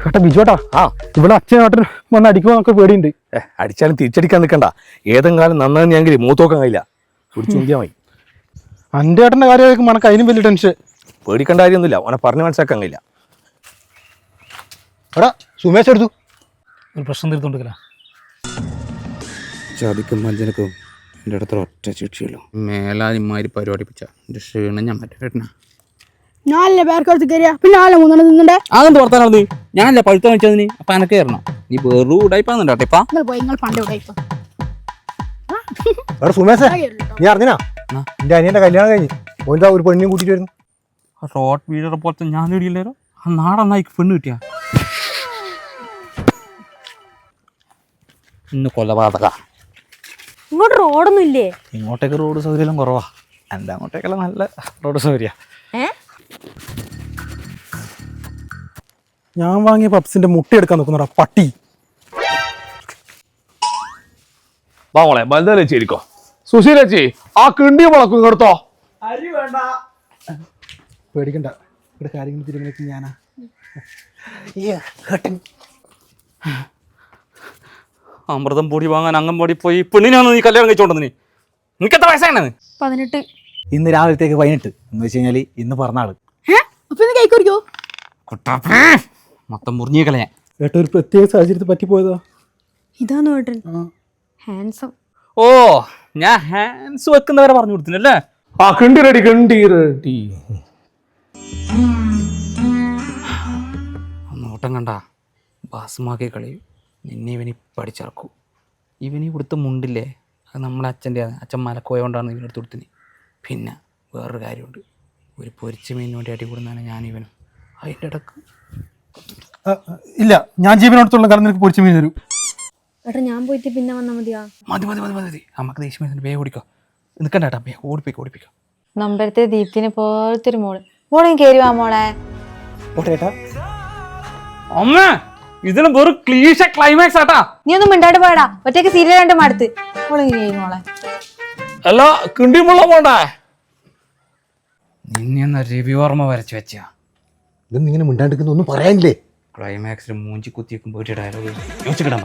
കേട്ടാ ബിജുട്ടാ ഇവിടെ അച്ഛനാട്ടൻ വന്ന് അടിക്കുമോ എന്നൊക്കെ പേടിയുണ്ട്. അടിച്ചാലും തിരിച്ചടിക്കാൻ നിൽക്കണ്ട. ഏതെങ്കിലും നന്നായി ഞാൻ മൂത്തോക്കാൻ കഴിയില്ല. പിടിച്ചു നോക്കിയാൽ മതി. എൻ്റെ ഏട്ടൻ്റെ കാര്യമായിരിക്കും మనకు അതിനും വലിയ ടെൻഷൻ. പേടിക്കേണ്ട കാര്യമൊന്നുമില്ല. അവനെ പറഞ്ഞ് മനസ്സിലാക്കാൻ കഴിയില്ല. എടാ സുമേഷ് എടുത്തു ഒരു പ്രശ്നം തീർത്തോണ്ടിരിക്കല. ചതിക്കും മഞ്ജനക്കും എൻ്റെ അടുത്ത ഒറ്റ ശിക്ഷയുള്ളൂ. മേലാതിമാരി പരിപാടി പിച്ച എൻ്റെ ക്ഷീണം ഞാൻ മറ്റേട്ടനാ. ഞാനല്ലേ പേർക്കടുത്ത് കയറിയ പിന്നെ ആളെ മൂന്നെണ്ണം നിന്നുണ്ടേ. അതെന്ത് പുറത്താണത്? ഞാനല്ലേ പഴുത്ത വെച്ചതിന്. അപ്പൊ എനക്ക് കയറണം. നീ വെറു ഉടായിപ്പാന്നുണ്ടോ ഇപ്പാ? നിങ്ങൾ പോയി നിങ്ങൾ പണ്ട് ഇവിടെ ഇപ്പൊ എടാ സുമേഷേ നീ അറിഞ്ഞാ എൻ്റെ അനിയൻ്റെ കല്യാണം കഴിഞ്ഞ് ഓൻ്റെ ഒരു പെണ്ണിനും കൂട്ടിയിട്ട് വരുന്നു. റോഡ് വീഴറെ പോലത്തെ ഞാൻ ഇടിയില്ലേരോ. ആ നാടന്നായിക്ക് പെണ്ണ് കിട്ടിയ ഇന്ന് കൊലപാതക. ഇങ്ങോട്ട് റോഡൊന്നും ഇല്ലേ? ഇങ്ങോട്ടേക്ക് റോഡ് സൗകര്യം കുറവാ. എൻ്റെ അങ്ങോട്ടേക്കെല്ലാം നല്ല റോഡ് സൗകര്യ. ഞാൻ വാങ്ങിയ പപ്സിന്റെ മുട്ട എടുക്കാൻ നോക്കുന്നടാ പട്ടി. മോളെ ബലതേച്ചിരിക്കോ. സുശീലേച്ചി ആ കിണ്ടി മുളക്കും ഇങ്ങോട്ടോ. പേടിക്കണ്ട, ഇവിടെ കാര്യങ്ങൾ തീരുമാനിക്കും ഞാനാ. അമൃതം പൊടി വാങ്ങാൻ അംഗൻവാടി പോയി പെണ്ണിനാണ് നീ കല്യാണം കഴിച്ചോണ്ടെന്ന്. നിനക്ക് എത്ര വയസ്സാണ്? 18. ഇന്ന് രാവിലത്തേക്ക് 18 എന്ന് വെച്ച് കഴിഞ്ഞാൽ ഇന്ന് പറഞ്ഞാള് കേക്ക് കുടിക്കോ? മൊത്തം മുറിഞ്ഞേക്കല ഞാൻ. ഏട്ടാ ഒരു പ്രത്യേക സാഹചര്യത്തിൽ പറ്റിപ്പോയതാ. ഇതാന്ന് ഏട്ടൻ ഹാൻസം. ഓ ഞാൻ ഹാൻഡ്സ് വെക്കുന്നവരെ പറഞ്ഞു കൊടുത്തിനല്ലേ. ആ കിണ്ടി റെഡി കിണ്ടി റെഡി. നോട്ടം കണ്ട ബാസുമാക്കി കളി. നിന്നെ ഇവനി പഠിച്ചിറക്കൂ. ഇവനി ഇവിടുത്തെ മുണ്ടില്ലേ, അത് നമ്മളെ അച്ഛൻ്റെ അച്ഛൻ മലക്കോയോണ്ടാണ് ഇവനെടുത്ത് കൊടുത്തിന്. പിന്നെ വേറൊരു കാര്യമുണ്ട്. ഒരു പൊരിച്ച മീനിന് വേണ്ടി അടി കൂടുന്നതാണ് ഞാനിവനും. അതിൻ്റെ ഇടക്ക് ഇല്ല, ഞാൻ ജീവനോടത്തുള്ള കാരണം നിനക്ക് പൊരിച്ച മീൻ തരും. ഏട്ടാ ഞാൻ പോയിട്ട് പിന്നെ വന്നാൽ മതിയാ? മതി മതി മതി മതി. നമുക്ക് ദേഷ്യം വരുന്നുണ്ട്. വേഗം ഓടിക്കോ. നിൽക്കണ്ട ഏട്ടാ, വേഗം ഓടിപ്പിക്കോ. നമ്പരത്തെ ദീപ്തിനെ പോലത്തെ ഒരു മോള്. മോളെ കയറി വാ മോളെ. അമ്മ ഇതിലും വെറും ക്ലീഷ ക്ലൈമാക്സ് ആട്ടാ. നീ ഒന്നും മിണ്ടായിട്ട് പോയടാ. ഒറ്റയ്ക്ക് സീരിയൽ കണ്ട് മടുത്ത്. മോളെ കയറി മോളെ. അല്ല കിണ്ടി മുള്ള പോണ്ടേ? നിന്നെ രവി ഓർമ്മ വരച്ച് വെച്ചാ. ഇതൊന്നും ഇങ്ങനെ മിണ്ടാണ്ടിരിക്കുന്ന ഒന്നും പറയാനില്ലേ? ക്ലൈമാക്സിൽ മൂഞ്ചി കുത്തിയേക്കും പോയിട്ട് ഡയലോഗ് യോജിച്ചിടാൻ